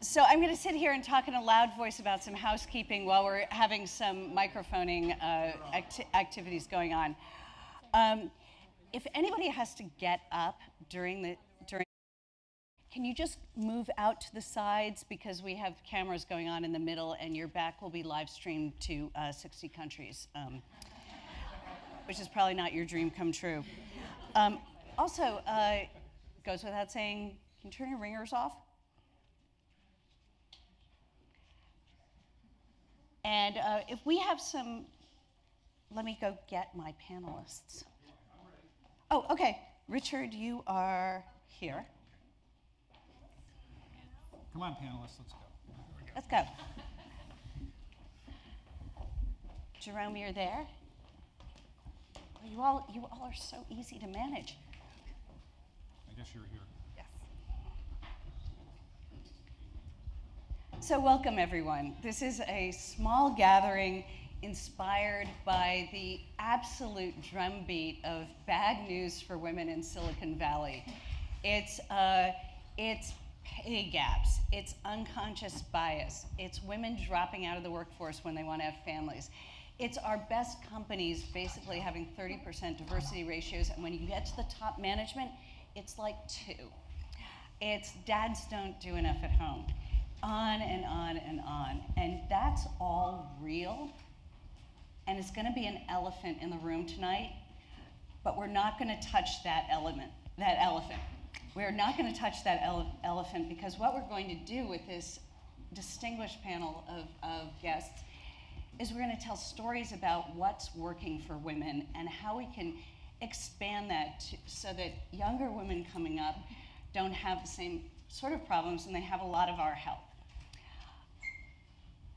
So I'm going to sit here and talk in a loud voice about some housekeeping while we're having some microphoning activities going on. If anybody has to get up during, can you just move out to the sides, because we have cameras going on in the middle and your back will be live streamed to 60 countries, which is probably not your dream come true. Also, goes without saying, can you turn your ringers off? And if we have some, let me go get my panelists. Oh, okay. Richard, you are here. Come on, panelists, let's go. Let's go. Jerome, you're there. You all are so easy to manage. I guess you're here. So welcome, everyone. This is a small gathering inspired by the absolute drumbeat of bad news for women in Silicon Valley. It's pay gaps, it's unconscious bias, it's women dropping out of the workforce when they want to have families. It's our best companies basically having 30% diversity ratios, and when you get to the top management, it's like 2. It's dads don't do enough at home. On and on and on. And that's all real. And it's going to be an elephant in the room tonight, but we're not going to touch that elephant. We're not going to touch that elephant, because what we're going to do with this distinguished panel of guests is we're going to tell stories about what's working for women and how we can expand that so that younger women coming up don't have the same sort of problems, and they have a lot of our help.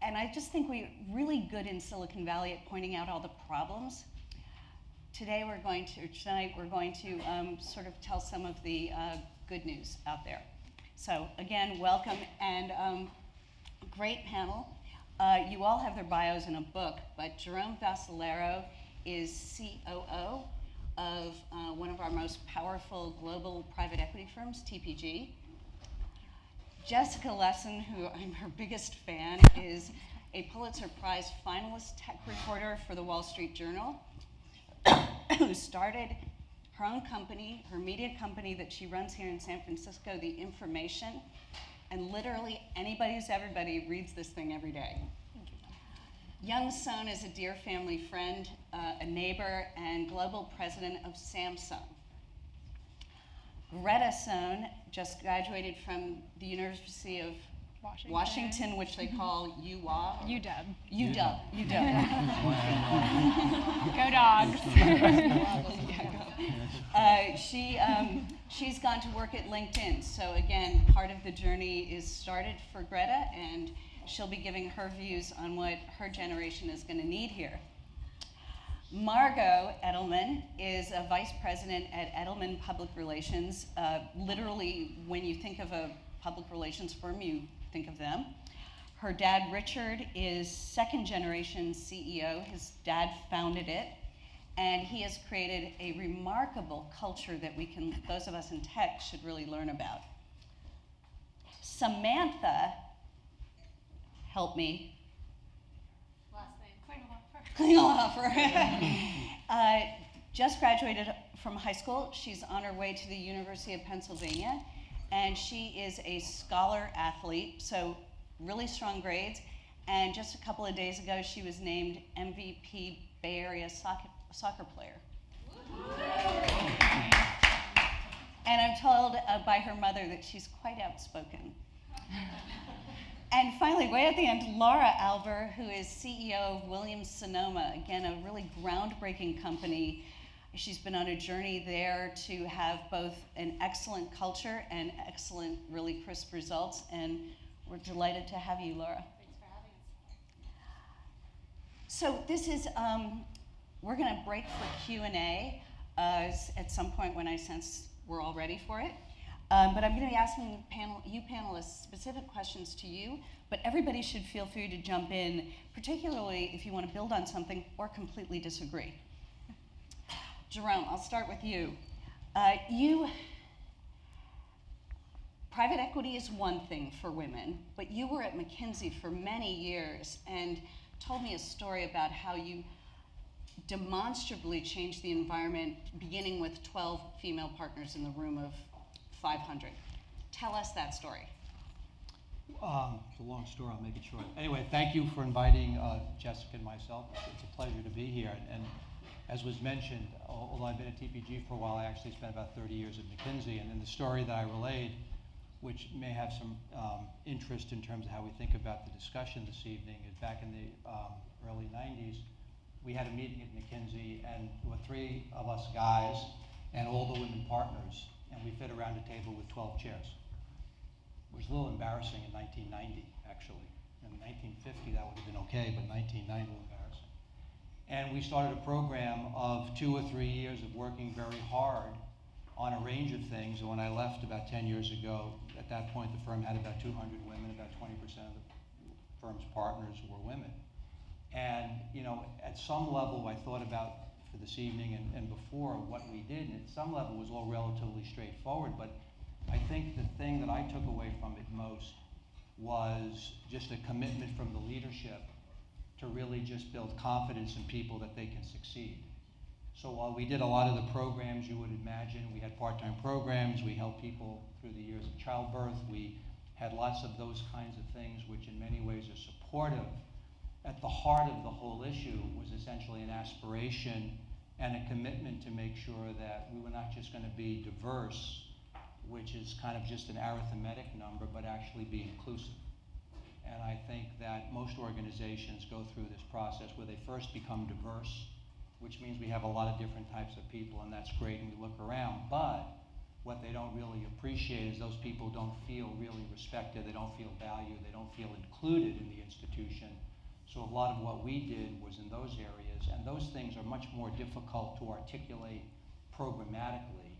And I just think we're really good in Silicon Valley at pointing out all the problems. Tonight we're going to sort of tell some of the good news out there. So again, welcome, and great panel. You all have their bios in a book, but Jerome Vascellaro is COO of one of our most powerful global private equity firms, TPG. Jessica Lessin, who I'm her biggest fan, is a Pulitzer Prize finalist tech reporter for the Wall Street Journal, who started her own company, her media company that she runs here in San Francisco, The Information, and literally anybody who's everybody reads this thing every day. Young Sohn is a dear family friend, a neighbor, and global president of Samsung. Greta Sohn just graduated from the University of Washington, which they call UW. Go Dogs. She's gone to work at LinkedIn. So again, part of the journey is started for Greta, and she'll be giving her views on what her generation is going to need here. Margot Edelman is a vice president at Edelman Public Relations. Literally, when you think of a public relations firm, you think of them. Her dad, Richard, is second generation CEO. His dad founded it, and he has created a remarkable culture that those of us in tech should really learn about. Samantha, help me. Klingelhofer. Just graduated from high school. She's on her way to the University of Pennsylvania, and she is a scholar athlete, so really strong grades. And just a couple of days ago, she was named MVP Bay Area soccer player. And I'm told by her mother that she's quite outspoken. And finally, way at the end, Laura Alber, who is CEO of Williams-Sonoma, again, a really groundbreaking company. She's been on a journey there to have both an excellent culture and excellent, really crisp results, and we're delighted to have you, Laura. Thanks for having us. So this is, we're going to break for Q&A at some point when I sense we're all ready for it. But I'm going to be asking you panelists specific questions to you, but everybody should feel free to jump in, particularly if you want to build on something or completely disagree. Jerome, I'll start with you. private equity is one thing for women, but you were at McKinsey for many years and told me a story about how you demonstrably changed the environment, beginning with 12 female partners in the room of 500. Tell us that story. It's a long story, I'll make it short. Anyway, thank you for inviting Jessica and myself. It's a pleasure to be here. And as was mentioned, although I've been at TPG for a while, I actually spent about 30 years at McKinsey. And then the story that I relayed, which may have some interest in terms of how we think about the discussion this evening, is back in the early 90s, we had a meeting at McKinsey, and there were 3 of us guys and all the women partners, and we fit around a table with 12 chairs. It was a little embarrassing in 1990, actually. In 1950, that would have been okay, but 1990 was embarrassing. And we started a program of 2 or 3 years of working very hard on a range of things. And when I left about 10 years ago, at that point, the firm had about 200 women, about 20% of the firm's partners were women. And, you know, at some level, I thought about for this evening and before what we did, and at some level it was all relatively straightforward, but I think the thing that I took away from it most was just a commitment from the leadership to really just build confidence in people that they can succeed. So while we did a lot of the programs you would imagine, we had part-time programs, we helped people through the years of childbirth, we had lots of those kinds of things which in many ways are supportive. At the heart of the whole issue was essentially an aspiration and a commitment to make sure that we were not just going to be diverse, which is kind of just an arithmetic number, but actually be inclusive. And I think that most organizations go through this process where they first become diverse, which means we have a lot of different types of people, and that's great, and we look around. But what they don't really appreciate is those people don't feel really respected, they don't feel valued, they don't feel included in the institution. So a lot of what we did was in those areas, and those things are much more difficult to articulate programmatically.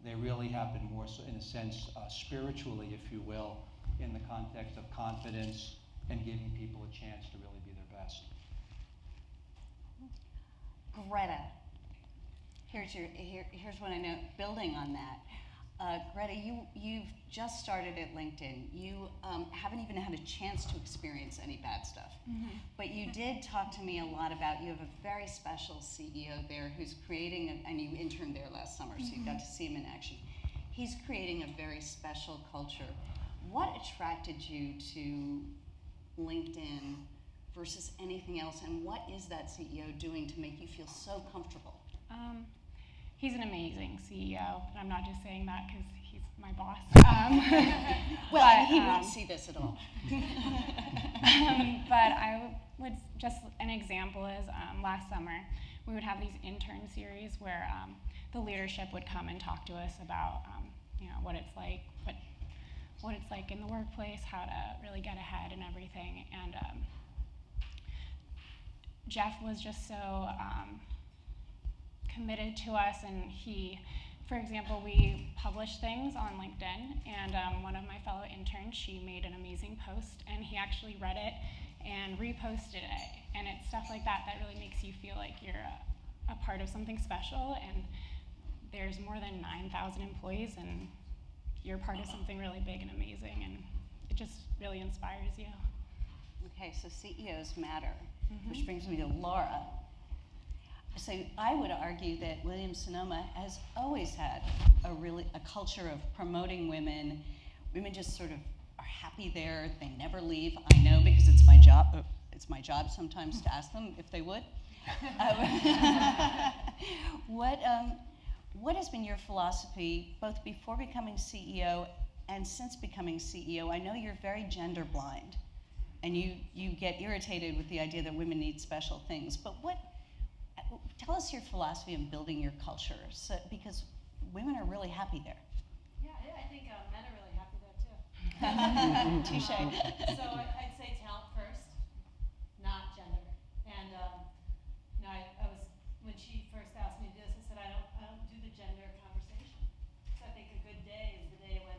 They really happen more so in a sense spiritually, if you will, in the context of confidence and giving people a chance to really be their best. Greta, here's what I know. Building on that, Greta, you've just started at LinkedIn. You haven't even had a chance to experience any bad stuff. Mm-hmm. But you did talk to me a lot about, you have a very special CEO there who's creating, and you interned there last summer, so you got to see him in action. He's creating a very special culture. What attracted you to LinkedIn versus anything else, and what is that CEO doing to make you feel so comfortable? He's an amazing CEO, and I'm not just saying that because he's my boss. Well, he won't see this at all. But I would just, an example is last summer, we would have these intern series where the leadership would come and talk to us about what it's like, what it's like in the workplace, how to really get ahead and everything. And Jeff was just so committed to us, and he, for example, we published things on LinkedIn, and one of my fellow interns, she made an amazing post, and he actually read it and reposted it, and it's stuff like that that really makes you feel like you're a part of something special, and there's more than 9,000 employees, and you're part of something really big and amazing, and it just really inspires you. Okay, so CEOs matter, which brings me to Laura. So I would argue that Williams-Sonoma has always had a culture of promoting women. Women just sort of are happy there. They never leave. I know because it's my job. It's my job sometimes to ask them if they would. What has been your philosophy, both before becoming CEO and since becoming CEO? I know you're very gender blind, and you get irritated with the idea that women need special things. But tell us your philosophy in building your culture, because women are really happy there. Yeah, I think men are really happy there too. Touche. So I'd say talent first, not gender. And I was, when she first asked me to do this, I said I don't do the gender conversation. So I think a good day is the day when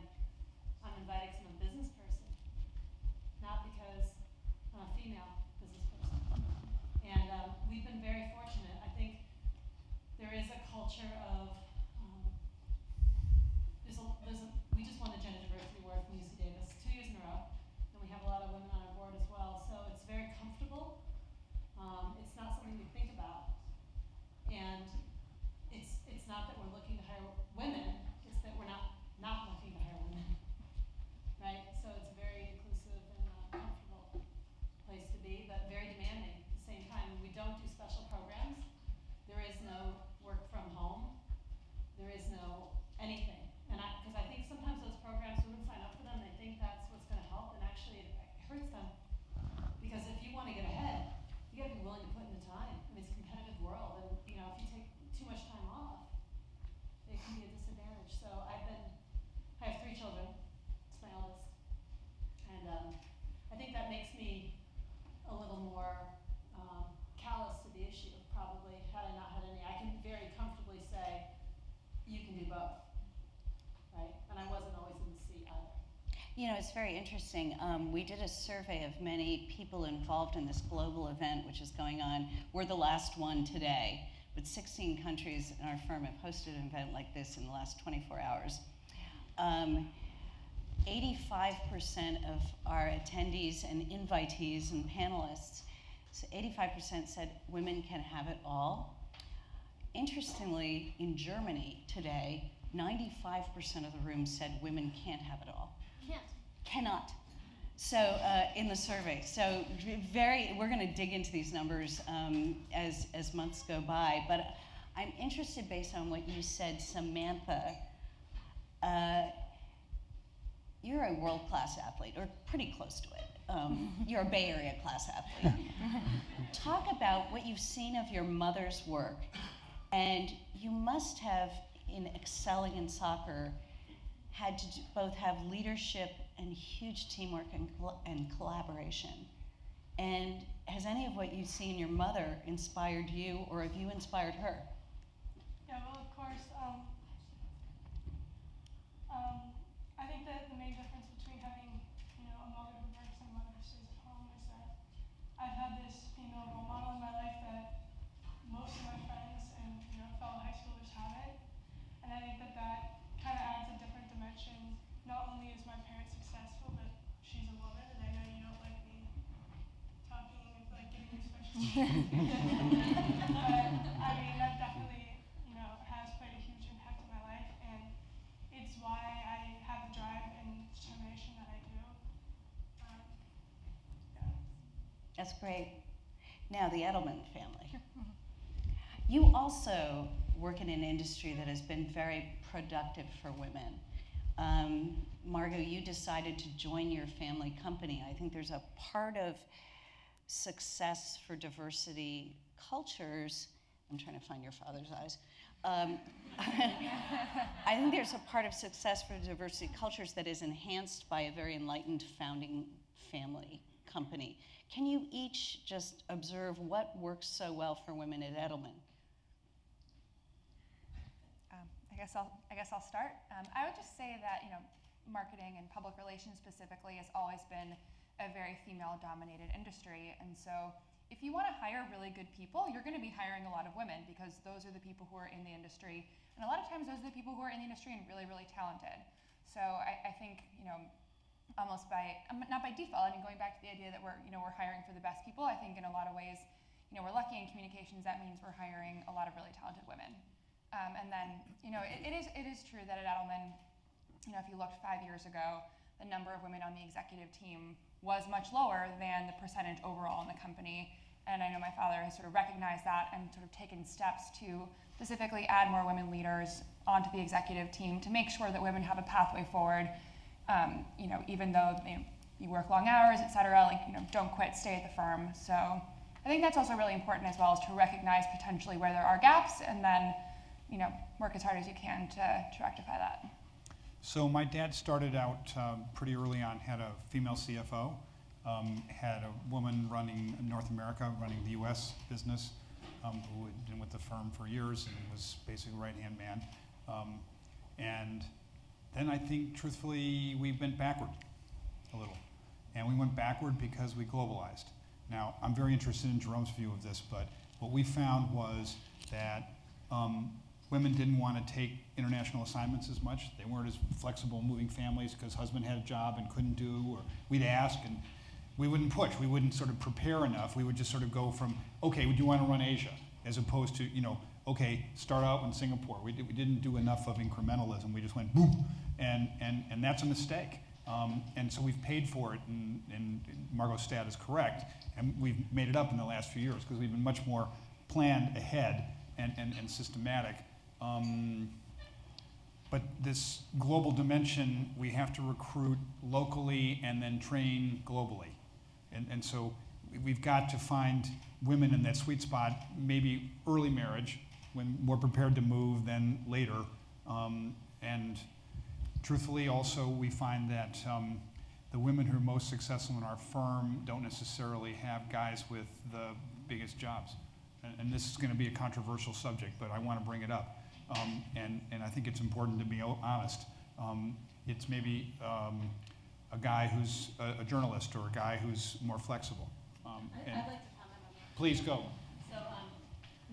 I'm inviting some business person, not because I'm a female business person. And we've been very fortunate. I think there is a culture of we just won the Gender Diversity Award something we think about. And it's not that we're looking to hire women, it's that we're not looking to hire women, right? So it's a very inclusive and comfortable place to be, but very demanding at the same time. We don't do special programs. There is no work from home. There is no anything. And because I think sometimes those programs, women sign up for them, they think that's what's going to help, and actually it hurts them. Because if you want to get ahead, you got to be willing to put in the time. I mean, it's a competitive world, and if you take too much time off, it can be a disadvantage. So I have 3 children. It's my eldest, and I think that makes me a little more callous to the issue. Probably, had I not had any, I can very comfortably say, you can do both, right? And I wasn't always in the seat either. It's very interesting. We did a survey of many people involved in this global event, which is going on. We're the last one today, but 16 countries in our firm have hosted an event like this in the last 24 hours. 85% of our attendees and invitees and panelists, so 85% said women can have it all. Interestingly, in Germany today, 95% of the room said women can't have it all. Cannot. So in the survey. So we're going to dig into these numbers as months go by. But I'm interested, based on what you said, Samantha. You're a world-class athlete, or pretty close to it. You're a Bay Area class athlete. Talk about what you've seen of your mother's work. And you must have, in excelling in soccer, had to both have leadership and huge teamwork and collaboration. And has any of what you see in your mother inspired you, or have you inspired her? Yeah, well, of course. I think that the main difference between having, a mother who works and a mother who stays at home is that I've had this, role model in my life that most of my friends and, fellow high schoolers have it. And I think that kind of adds a different dimension. Not only is my parent successful, but she's a woman, and I know you don't like me talking, giving you special but I mean, that definitely, has played a huge impact in my life, and it's why I have the drive and determination that I do. Yeah. That's great. Now, the Edelman family. You also work in an industry that has been very productive for women. Margot, you decided to join your family company. I think there's a part of success for diversity cultures. I'm trying to find your father's eyes. I think there's a part of success for diversity cultures that is enhanced by a very enlightened founding family company. Can you each just observe what works so well for women at Edelman? I guess I'll start. I would just say that marketing and public relations specifically has always been a very female-dominated industry, and so if you want to hire really good people, you're going to be hiring a lot of women because those are the people who are in the industry, and a lot of times those are the people who are in the industry and really, really talented. So I think almost not by default. I mean, going back to the idea that we're hiring for the best people. I think in a lot of ways, we're lucky in communications. That means we're hiring a lot of really talented women. And then, it is true that at Edelman, if you looked 5 years ago, the number of women on the executive team was much lower than the percentage overall in the company. And I know my father has sort of recognized that and sort of taken steps to specifically add more women leaders onto the executive team to make sure that women have a pathway forward. Even though you work long hours, et cetera, don't quit, stay at the firm. So I think that's also really important as well, is to recognize potentially where there are gaps and then, work as hard as you can to rectify that. So my dad started out pretty early on, had a female CFO, had a woman running North America, running the US business, who had been with the firm for years and was basically right-hand man. And then I think, truthfully, we went backward a little. And we went backward because we globalized. Now, I'm very interested in Jerome's view of this, but what we found was that women didn't want to take international assignments as much. They weren't as flexible moving families because husband had a job and couldn't do, or we'd ask, and we wouldn't push. We wouldn't sort of prepare enough. We would just sort of go from, okay, would you want to run Asia? As opposed to, okay, start out in Singapore. We didn't do enough of incrementalism. We just went boom, and that's a mistake. And so we've paid for it, and Margot's stat is correct, and we've made it up in the last few years because we've been much more planned ahead and systematic. But this global dimension, we have to recruit locally and then train globally. And so we've got to find women in that sweet spot, maybe early marriage, when we're prepared to move, then later. And truthfully, also, we find that the women who are most successful in our firm don't necessarily have guys with the biggest jobs. And this is going to be a controversial subject, but I want to bring it up. And I think it's important to be honest. It's maybe a guy who's a journalist or a guy who's more flexible. I'd like to comment on that. Please go. So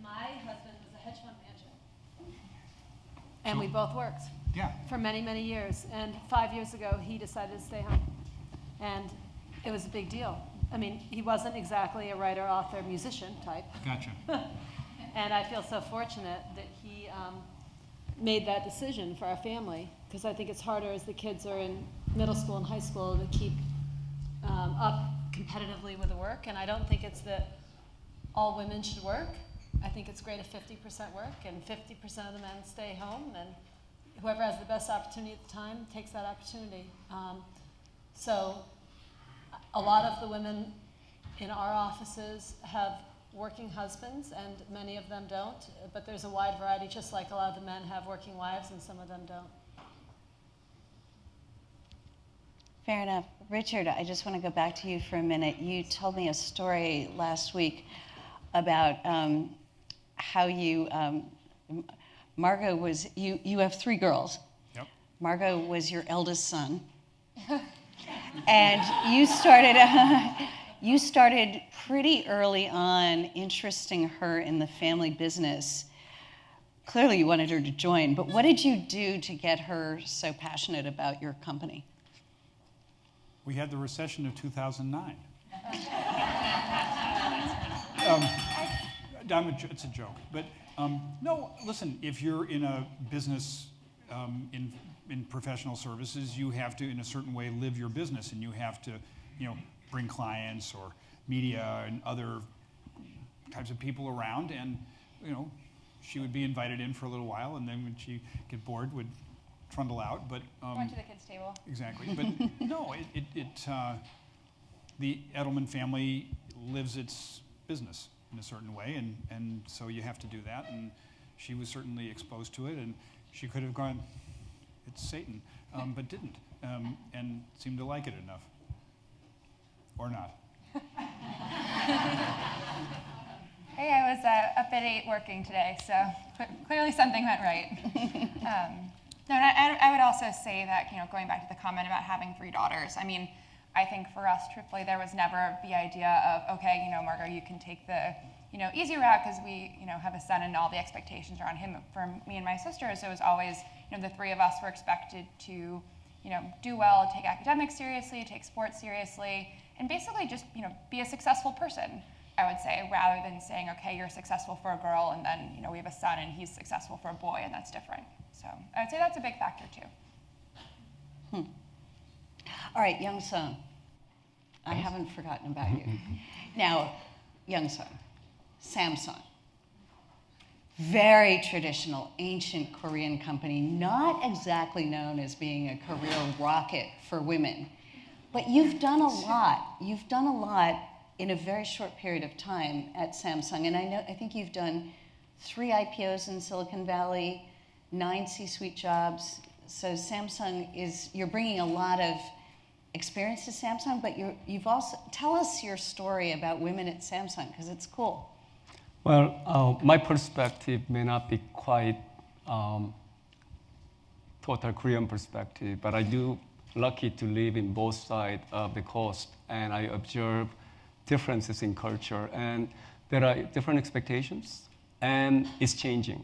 my husband was a hedge fund manager. And we both worked Yeah. for many, many years. And 5 years ago, he decided to stay home. And it was a big deal. I mean, he wasn't exactly a writer, author, musician type. Gotcha. And I feel so fortunate that he made that decision for our family, because I think it's harder as the kids are in middle school and high school to keep up competitively with the work. And I don't think it's that all women should work. I think it's great if 50% work and 50% of the men stay home, and whoever has the best opportunity at the time takes that opportunity. So a lot of the women in our offices have working husbands, and many of them don't, but there's a wide variety, just like a lot of the men have working wives and some of them don't. Fair enough. Richard, I just want to go back to you for a minute. You told me a story last week about how you, Margot was, you have 3 girls. Yep. Margot was your eldest son. And you started pretty early on interesting her in the family business. Clearly you wanted her to join, but what did you do to get her so passionate about your company? We had the recession of 2009. It's a joke, but no, listen, if you're in a business in professional services, you have to, in a certain way, live your business, and you have to, bring clients or media and other types of people around, and, she would be invited in for a little while, and then when she get bored, would trundle out, but... Going to the kids' table. Exactly, but no, the Edelman family lives its business in a certain way, and so you have to do that, and she was certainly exposed to it, and she could have gone, it's Satan, but didn't, and seemed to like it enough. Or not. Hey, I was up at 8 working today, so clearly something went right. No, and I would also say that, going back to the comment about having 3 daughters, I mean, I think for us, truthfully, there was never the idea of, okay, Margot, you can take the, easy route because we, have a son and all the expectations are on him. For me and my sisters, it was always, the 3 of us were expected to, do well, take academics seriously, take sports seriously, and basically just, be a successful person, I would say, rather than saying, okay, you're successful for a girl, and then, we have a son and he's successful for a boy, and that's different. So I would say that's a big factor too. All right, young son. I haven't forgotten about you. Now, young son, Samsung. Very traditional, ancient Korean company, not exactly known as being a career rocket for women. But you've done a lot. You've done a lot in a very short period of time at Samsung. And I think you've done 3 IPOs in Silicon Valley, 9 C-suite jobs. So Samsung you're bringing a lot of experience to Samsung, but you've also, tell us your story about women at Samsung, because it's cool. Well, my perspective may not be quite total Korean perspective, but I do lucky to live in both sides of the coast, and I observe differences in culture, and there are different expectations, and it's changing.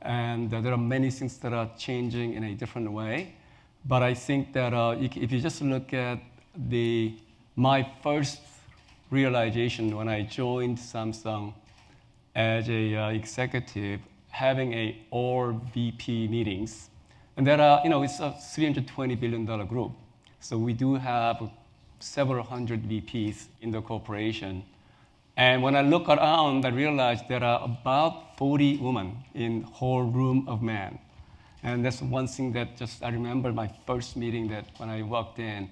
And there are many things that are changing in a different way, but I think that if you just look at the my first realization when I joined Samsung as a executive, having all VP meetings, and there are, it's a $320 billion group, so we do have several hundred VPs in the corporation. And when I look around, I realize there are about 40 women in whole room of men. And that's one thing that I remember my first meeting that when I walked in.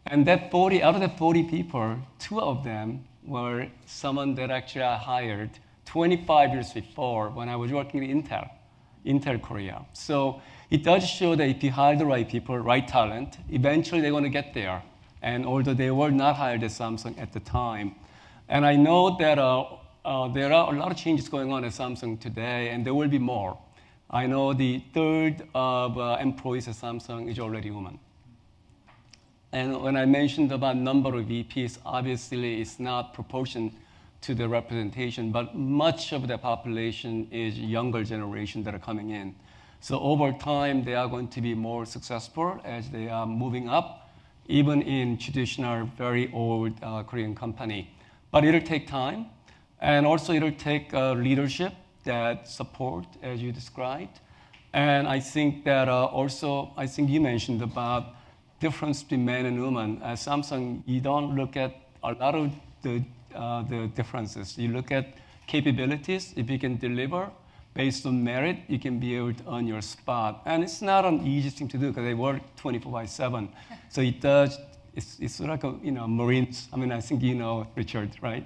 And out of the 40 people, 2 of them were someone that actually I hired 25 years before when I was working at Intel Korea. So it does show that if you hire the right people, right talent, eventually they're going to get there. And although they were not hired at Samsung at the time, and I know that there are a lot of changes going on at Samsung today, and there will be more. I know the third of employees at Samsung is already women. And when I mentioned about number of VPs, obviously it's not proportion to the representation, but much of the population is younger generation that are coming in. So over time, they are going to be more successful as they are moving up, even in traditional, very old Korean company. But it'll take time, and also it'll take leadership that support, as you described. And I think that I think you mentioned about difference between men and women. At Samsung, you don't look at a lot of the differences. You look at capabilities. If you can deliver based on merit, you can be able to earn your spot. And it's not an easy thing to do because they work 24/7. So it's like Marines. I mean, I think you know Richard, right?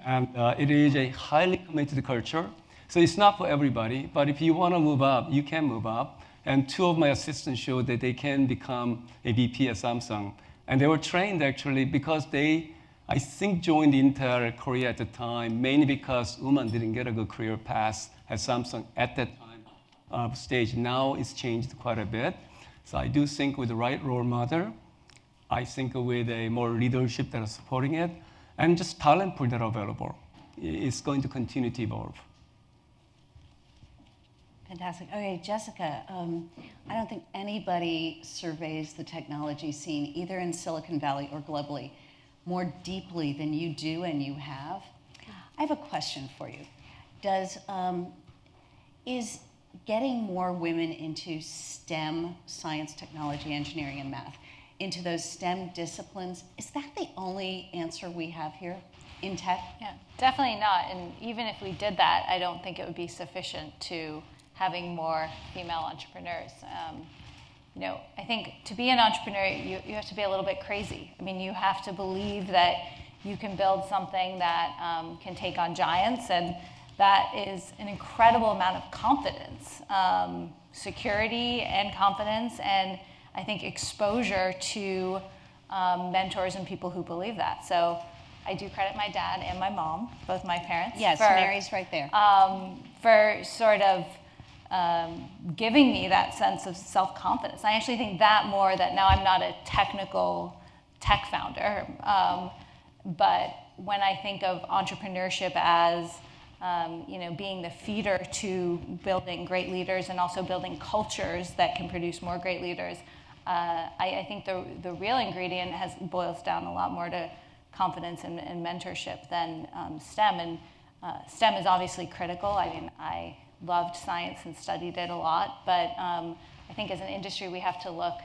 And it is a highly committed culture. So it's not for everybody, but if you want to move up, you can move up. And 2 of my assistants showed that they can become a VP at Samsung. And they were trained actually because they, I think, joined Intel Korea at the time, mainly because women didn't get a good career path at Samsung at that time stage. Now it's changed quite a bit. So I do think with the right role model, I think with a more leadership that are supporting it, and just talent pool that are available, it's going to continue to evolve. Fantastic. Okay, Jessica, I don't think anybody surveys the technology scene, either in Silicon Valley or globally, more deeply than you do and you have. I have a question for you. Is getting more women into STEM, science, technology, engineering, and math, into those STEM disciplines, is that the only answer we have here in tech? Yeah, definitely not. And even if we did that, I don't think it would be sufficient to having more female entrepreneurs. I think to be an entrepreneur, you have to be a little bit crazy. I mean, you have to believe that you can build something that can take on giants, and that is an incredible amount of confidence, security and confidence, and I think exposure to mentors and people who believe that. So I do credit my dad and my mom, both my parents. Yes, Mary's right there. For sort of giving me that sense of self-confidence. I actually think that more that now I'm not a technical tech founder, but when I think of entrepreneurship as being the feeder to building great leaders and also building cultures that can produce more great leaders, I think the real ingredient boils down a lot more to confidence and mentorship than STEM. And STEM is obviously critical. I mean, I loved science and studied it a lot, but I think as an industry we have to look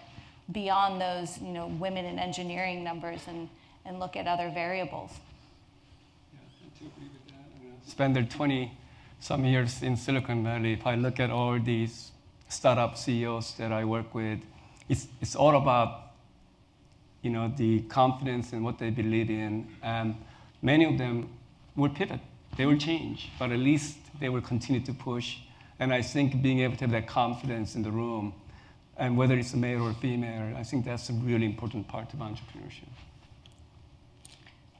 beyond those women in engineering numbers and look at other variables. Yeah, I do agree with that. Spent 20-some years in Silicon Valley. If I look at all these startup CEOs that I work with, it's all about the confidence in what they believe in, and many of them will pivot. They will change, but at least they will continue to push. And I think being able to have that confidence in the room, and whether it's a male or female, I think that's a really important part of entrepreneurship.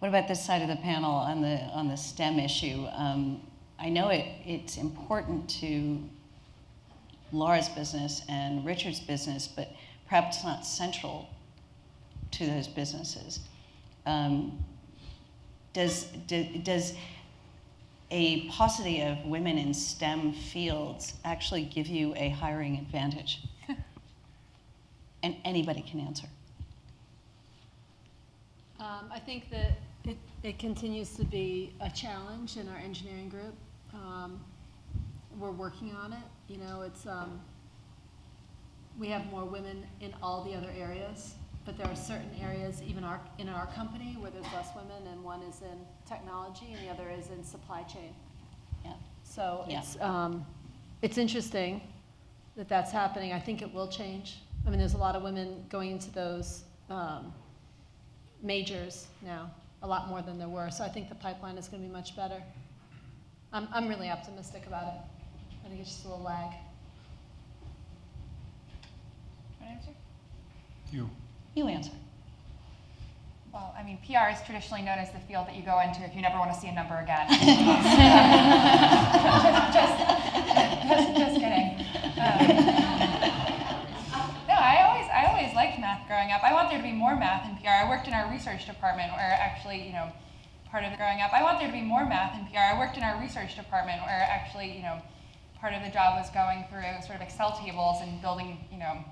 What about this side of the panel on the STEM issue? I know it's important to Laura's business and Richard's business, but perhaps not central to those businesses. Does a paucity of women in STEM fields actually give you a hiring advantage? And anybody can answer. I think that it continues to be a challenge in our engineering group. We're working on it. You know, it's we have more women in all the other areas, but there are certain areas, even in our company, where there's less women, and one is in technology and the other is in supply chain. Yeah. So Yeah. it's interesting that that's happening. I think it will change. I mean, there's a lot of women going into those majors now, a lot more than there were. So I think the pipeline is going to be much better. I'm really optimistic about it. I think it's just a little lag. Want to answer? You answer. Well, I mean, PR is traditionally known as the field that you go into if you never want to see a number again. just kidding. No, I always liked math growing up. I want there to be more math in PR. I worked in our research department where actually, you know, part of the growing up, I want there to be more math in PR. I worked in our research department where actually, you know, part of the job was going through sort of Excel tables and building, you know,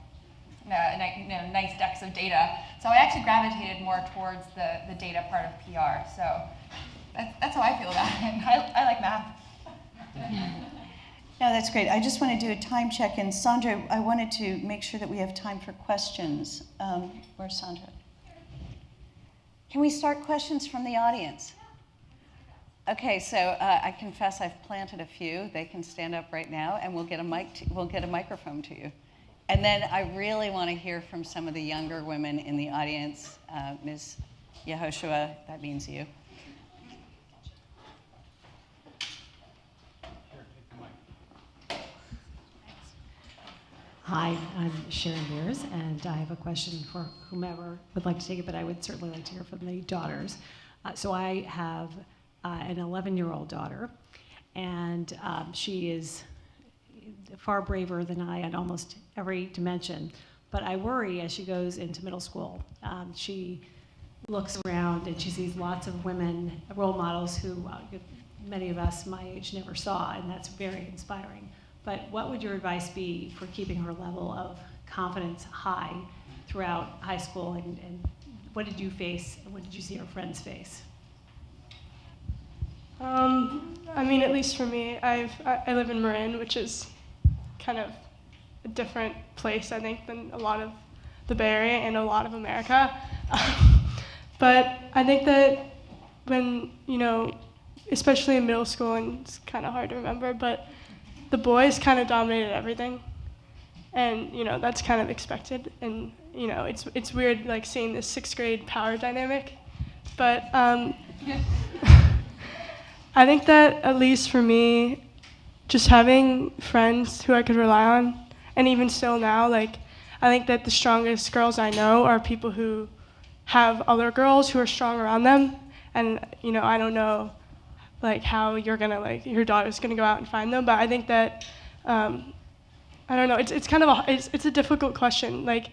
nice decks of data. So I actually gravitated more towards the data part of PR. So that's how I feel about it. I like math. No, that's great. I just want to do a time check. And Sandra, I wanted to make sure that we have time for questions. Where's Sandra? Can we start questions from the audience? Okay, so I confess I've planted a few. They can stand up right now, and we'll get a microphone to you. And then I really want to hear from some of the younger women in the audience. Ms. Yehoshua, that means you. Hi, I'm Sharon Beers, and I have a question for whomever would like to take it, but I would certainly like to hear from the daughters. So I have an 11-year-old daughter, and she is far braver than I in almost every dimension. But I worry as she goes into middle school. She looks around and she sees lots of women, role models who many of us my age never saw, and that's very inspiring. But what would your advice be for keeping her level of confidence high throughout high school, and what did you face, and what did you see her friends face? I mean, at least for me, I live in Marin, which is kind of a different place, I think, than a lot of the Bay Area and a lot of America. But I think that when, you know, especially in middle school, and it's kind of hard to remember, but the boys kind of dominated everything. And, you know, that's kind of expected. And, you know, it's weird, like, seeing this 6th grade power dynamic. But I think that, at least for me, just having friends who I could rely on, and even still now, like, I think that the strongest girls I know are people who have other girls who are strong around them. And, you know, I don't know, like, how you're gonna, like, your daughter's gonna go out and find them, but I think that, I don't know, it's kind of it's a difficult question. Like,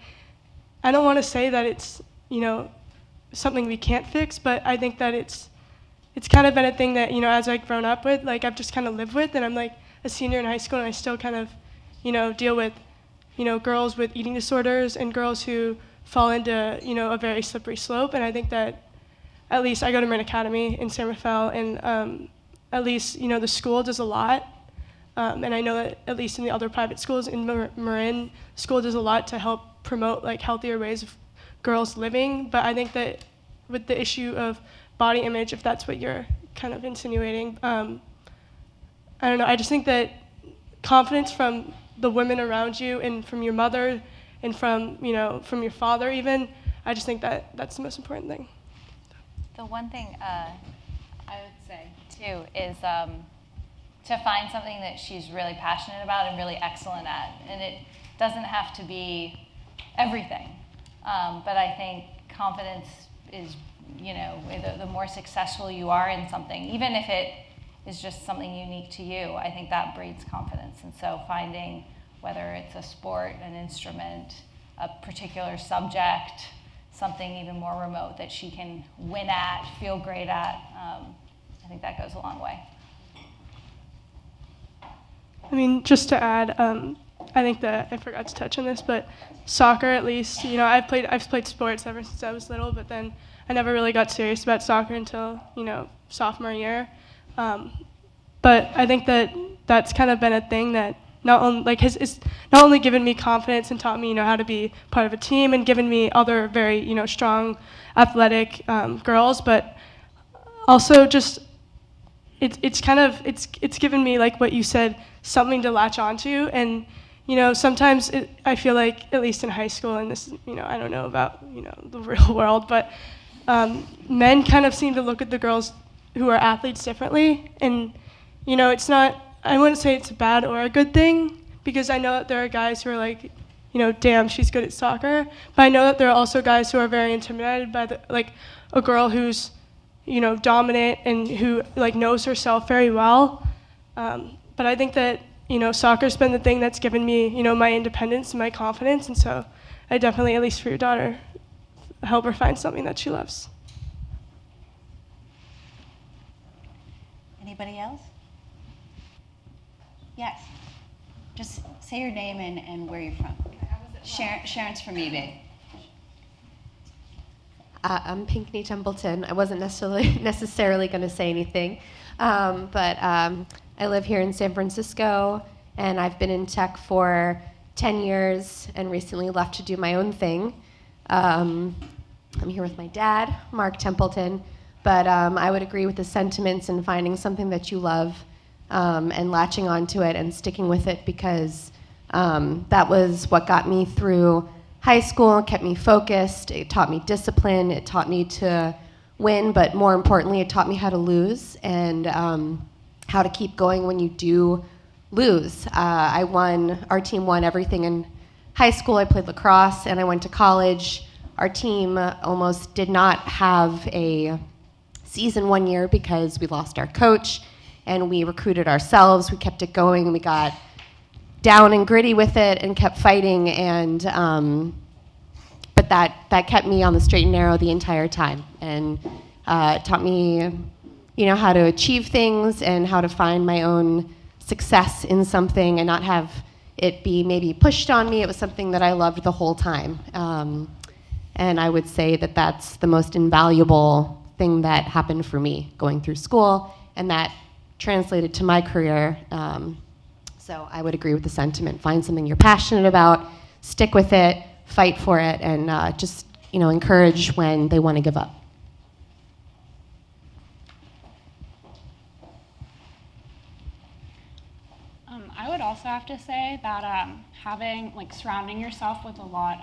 I don't want to say that it's, you know, something we can't fix, but I think that it's kind of been a thing that, you know, as I've grown up with, like, I've just kind of lived with, and I'm, like, a senior in high school, and I still kind of, you know, deal with, you know, girls with eating disorders and girls who fall into, you know, a very slippery slope. And I think that, at least I go to Marin Academy in San Rafael, and at least, you know, the school does a lot. And I know that at least in the other private schools in Marin, school does a lot to help promote, like, healthier ways of girls living. But I think that with the issue of body image, if that's what you're kind of insinuating, I don't know, I just think that confidence from the women around you and from your mother and from, you know, from your father even, I just think that that's the most important thing. The one thing I would say, too, is to find something that she's really passionate about and really excellent at. And it doesn't have to be everything. But I think confidence is, you know, the more successful you are in something, even if it is just something unique to you, I think that breeds confidence. And so finding, whether it's a sport, an instrument, a particular subject, something even more remote that she can win at, feel great at, I think that goes a long way. I mean, just to add, I think that I forgot to touch on this, but soccer at least, I've played sports ever since I was little, but then I never really got serious about soccer until, sophomore year. But I think that that's kind of been a thing that has not only given me confidence and taught me, how to be part of a team and given me other very, strong, athletic girls, but also just it's given me, like what you said, something to latch onto. And sometimes I feel like, at least in high school, and this, I don't know about the real world, but men kind of seem to look at the girls who are athletes differently. And it's not, I wouldn't say it's a bad or a good thing, because I know that there are guys who are like, damn, she's good at soccer. But I know that there are also guys who are very intimidated by a girl who's dominant and who knows herself very well. But I think that soccer's been the thing that's given me my independence and my confidence, and so I definitely, at least for your daughter, help her find something that she loves. Anybody else? Yes. Just say your name and where you're from. Sharon's from eBay. I'm Pinckney Templeton. I wasn't necessarily going to say anything, but I live here in San Francisco, and I've been in tech for 10 years and recently left to do my own thing. I'm here with my dad, Mark Templeton, but I would agree with the sentiments in finding something that you love and latching onto it and sticking with it, because that was what got me through high school, kept me focused. It taught me discipline. It taught me to win, but more importantly, it taught me how to lose and how to keep going when you do lose. Our team won everything in high school. I played lacrosse, and I went to college. Our team almost did not have a season one year because we lost our coach, and we recruited ourselves. We kept it going, and we got down and gritty with it and kept fighting, and but that kept me on the straight and narrow the entire time, and it taught me how to achieve things and how to find my own success in something and not have it be maybe pushed on me. It was something that I loved the whole time, and I would say that that's the most invaluable thing that happened for me going through school, and that translated to my career. So I would agree with the sentiment. Find something you're passionate about, stick with it, fight for it, and just encourage when they want to give up. I would also have to say that surrounding yourself with a lot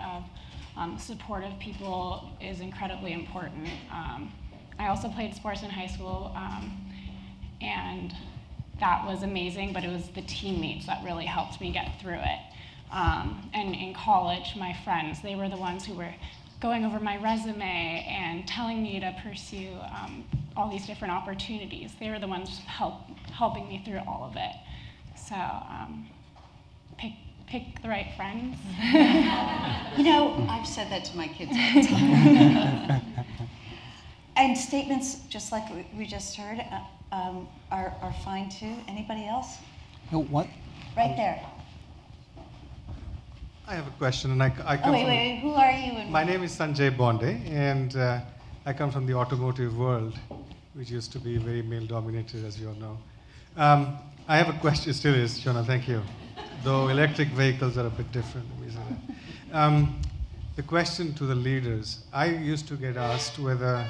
of supportive people is incredibly important. I also played sports in high school, and that was amazing, but it was the teammates that really helped me get through it. And in college, my friends, they were the ones who were going over my resume and telling me to pursue all these different opportunities. They were the ones helping me through all of it. So pick the right friends. I've said that to my kids all the time. And statements, just like we just heard, are fine too. Anybody else? No, what? Right there. I have a question, and I come wait. Who are you? My name is Sanjay Bonde, and I come from the automotive world, which used to be very male-dominated, as you all know. I have a question. It still is, Jonah. Thank you. Though electric vehicles are a bit different. Let me say that. The question to the leaders. I used to get asked whether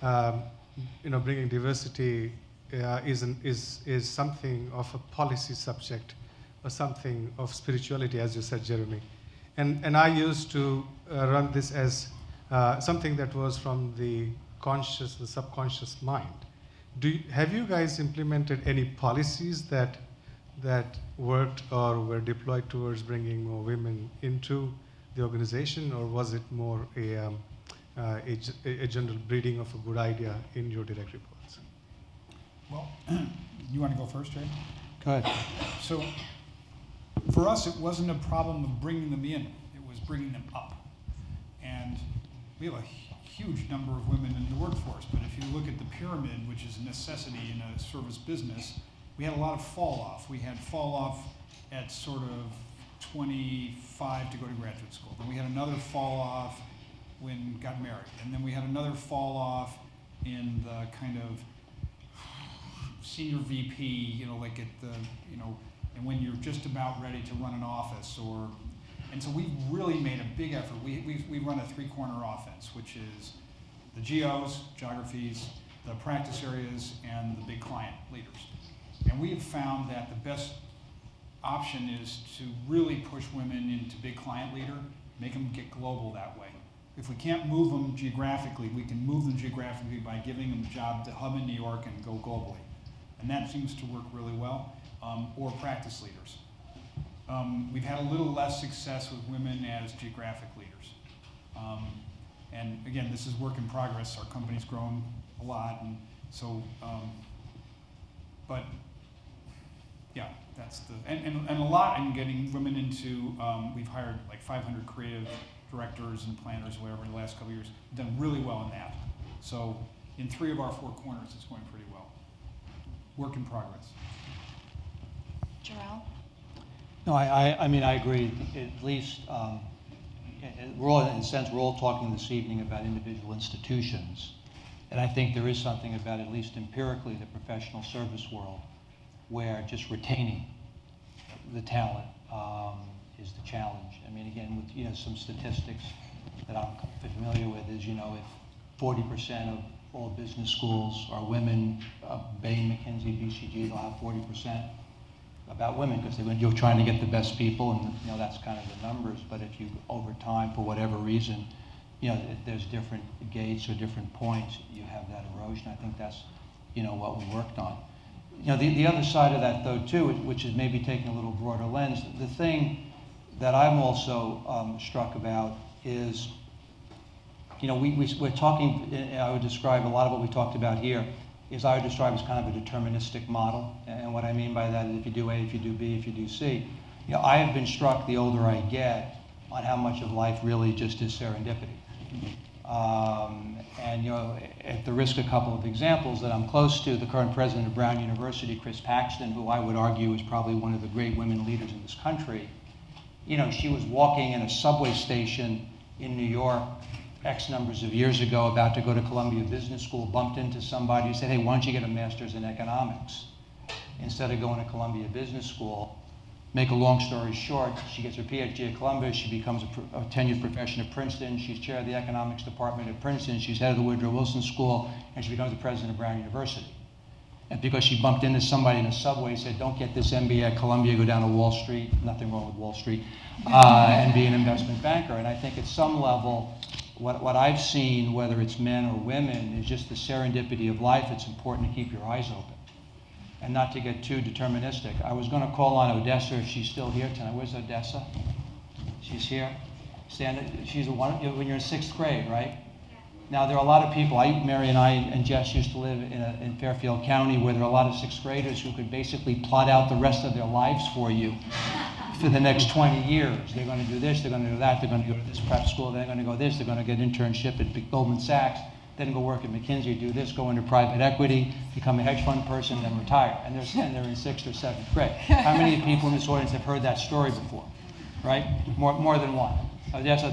bringing diversity is something of a policy subject or something of spirituality, as you said, Jeremy. And I used to run this as something that was from the subconscious mind. Have you guys implemented any policies that worked or were deployed towards bringing more women into the organization, or was it more a general breeding of a good idea in your direct reports? Well, you want to go first, Jay? Go ahead. So for us, it wasn't a problem of bringing them in. It was bringing them up. And we have a huge number of women in the workforce, but if you look at the pyramid, which is a necessity in a service business, we had a lot of fall off. We had fall off at sort of 25 to go to graduate school. Then we had another fall off when got married. And then we had another fall off in the kind of senior VP, like at the, and when you're just about ready to run an office and so we've really made a big effort. We run a three-corner offense, which is the geos, geographies, the practice areas, and the big client leaders. And we have found that the best option is to really push women into big client leader, make them get global that way. If we can't move them geographically, we can move them geographically by giving them a job to hub in New York and go globally. And that seems to work really well, or practice leaders. We've had a little less success with women as geographic leaders. And again, this is work in progress. Our company's grown a lot, and so, but yeah, that's and a lot in getting women into, we've hired like 500 creative directors and planners, whatever, in the last couple of years. We've done really well in that. So in 3 of our 4 corners, it's going pretty well. Work in progress. Jerome? No, I mean, I agree. At least, we're all, in a sense, we're all talking this evening about individual institutions. And I think there is something about, at least empirically, the professional service world, where just retaining the talent is the challenge. I mean, again, with some statistics that I'm familiar with is, if 40% of all business schools are women, Bain, McKinsey, BCG, they'll have 40% about women because you're trying to get the best people, and that's kind of the numbers. But if you, over time, for whatever reason, there's different gates or different points, you have that erosion. I think that's, what we worked on. The other side of that, though, too, which is maybe taking a little broader lens, the thing that I'm also struck about is, we're talking, I would describe a lot of what we talked about here is I would describe as kind of a deterministic model. And what I mean by that is if you do A, if you do B, if you do C. I have been struck the older I get on how much of life really just is serendipity. And at the risk of a couple of examples that I'm close to, the current president of Brown University, Chris Paxton, who I would argue is probably one of the great women leaders in this country, she was walking in a subway station in New York X numbers of years ago, about to go to Columbia Business School, bumped into somebody who said, hey, why don't you get a master's in economics instead of going to Columbia Business School? Make a long story short, she gets her PhD at Columbia, she becomes a tenured professor at Princeton, she's chair of the economics department at Princeton, she's head of the Woodrow Wilson School, and she becomes the president of Brown University. And because she bumped into somebody in a subway, said, don't get this MBA at Columbia, go down to Wall Street, nothing wrong with Wall Street, and be an investment banker. And I think at some level, what I've seen, whether it's men or women, is just the serendipity of life. It's important to keep your eyes open and not to get too deterministic. I was going to call on Odessa if she's still here tonight. Where's Odessa? She's here. She's when you're in 6th grade, right? Now, there are a lot of people, Mary and I and Jess used to live in Fairfield County, where there are a lot of 6th graders who could basically plot out the rest of their lives for you for the next 20 years. They're going to do this, they're going to do that, they're going to go to this prep school, they're going to go this, they're going to get an internship at Goldman Sachs, then go work at McKinsey, do this, go into private equity, become a hedge fund person, then retire. And they're in 6th or 7th grade. How many people in this audience have heard that story before? Right? More than one.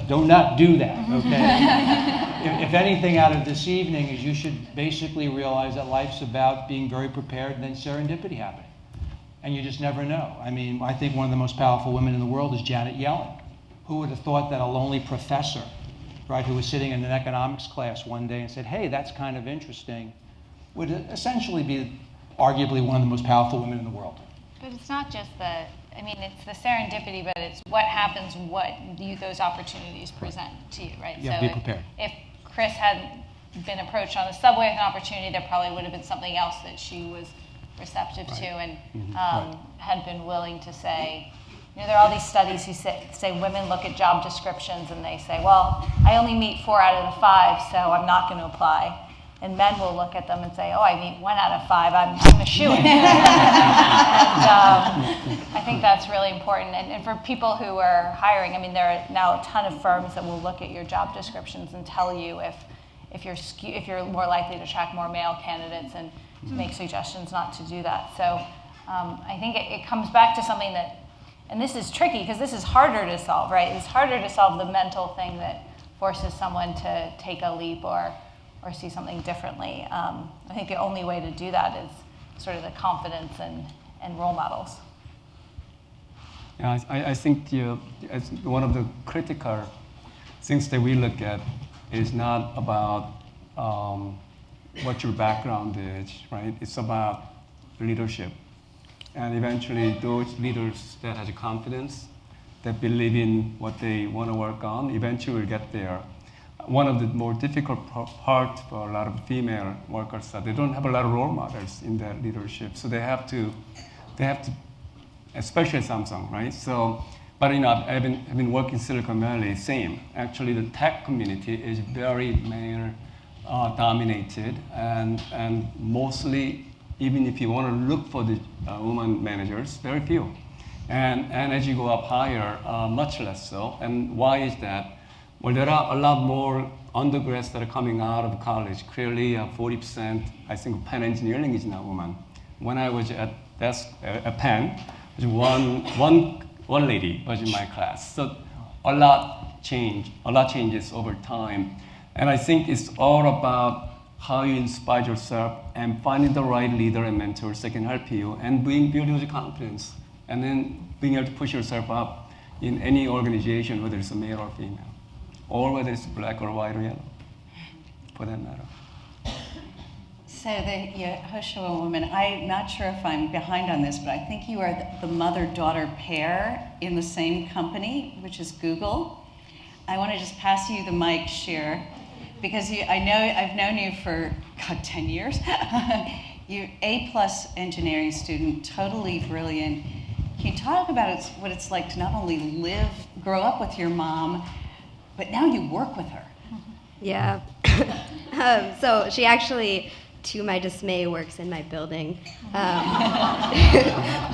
Do not do that, okay? If anything out of this evening is you should basically realize that life's about being very prepared and then serendipity happening. And you just never know. I mean, I think one of the most powerful women in the world is Janet Yellen. Who would have thought that a lonely professor, right, who was sitting in an economics class one day and said, hey, that's kind of interesting, would essentially be arguably one of the most powerful women in the world. But it's not just it's the serendipity, but it's what happens, those opportunities present to you, right? You have to be prepared. If Chris hadn't been approached on the subway with an opportunity, there probably would have been something else that she was receptive to and had been willing to say. There are all these studies who say women look at job descriptions and they say, well, I only meet 4 out of the 5, so I'm not going to apply. And men will look at them and say, oh, I meet 1 out of 5, I'm a shoo-in. And I think that's really important. And for people who are hiring, there are now a ton of firms that will look at your job descriptions and tell you if you're more likely to attract more male candidates and make suggestions not to do that. So I think it comes back to something that, and this is tricky because this is harder to solve, right? It's harder to solve the mental thing that forces someone to take a leap or see something differently. I think the only way to do that is sort of the confidence and role models. Yeah, I think one of the critical things that we look at is not about what your background is, right? It's about leadership. And eventually those leaders that have confidence, that believe in what they want to work on, eventually will get there. One of the more difficult parts for a lot of female workers is that they don't have a lot of role models in their leadership. So they have to, especially Samsung, right? So, but I've been working in Silicon Valley, same. Actually, the tech community is very male dominated, and mostly, even if you want to look for the woman managers, very few. And as you go up higher, much less so. And why is that? Well, there are a lot more undergrads that are coming out of college. Clearly, 40%, I think, Penn Engineering is now woman. When I was at Penn, one lady was in my class. So a lot changes over time. And I think it's all about how you inspire yourself and finding the right leader and mentors that can help you and building your confidence. And then being able to push yourself up in any organization, whether it's a male or female, or whether it's black or white or yellow, for that matter. So the Yehoshua woman, I'm not sure if I'm behind on this, but I think you are the mother-daughter pair in the same company, which is Google. I want to just pass you the mic, Shir, because I've known you for 10 years. You're A+ engineering student, totally brilliant. Can you talk about what it's like to not only grow up with your mom, but now you work with her? Yeah. So she actually, to my dismay, works in my building. But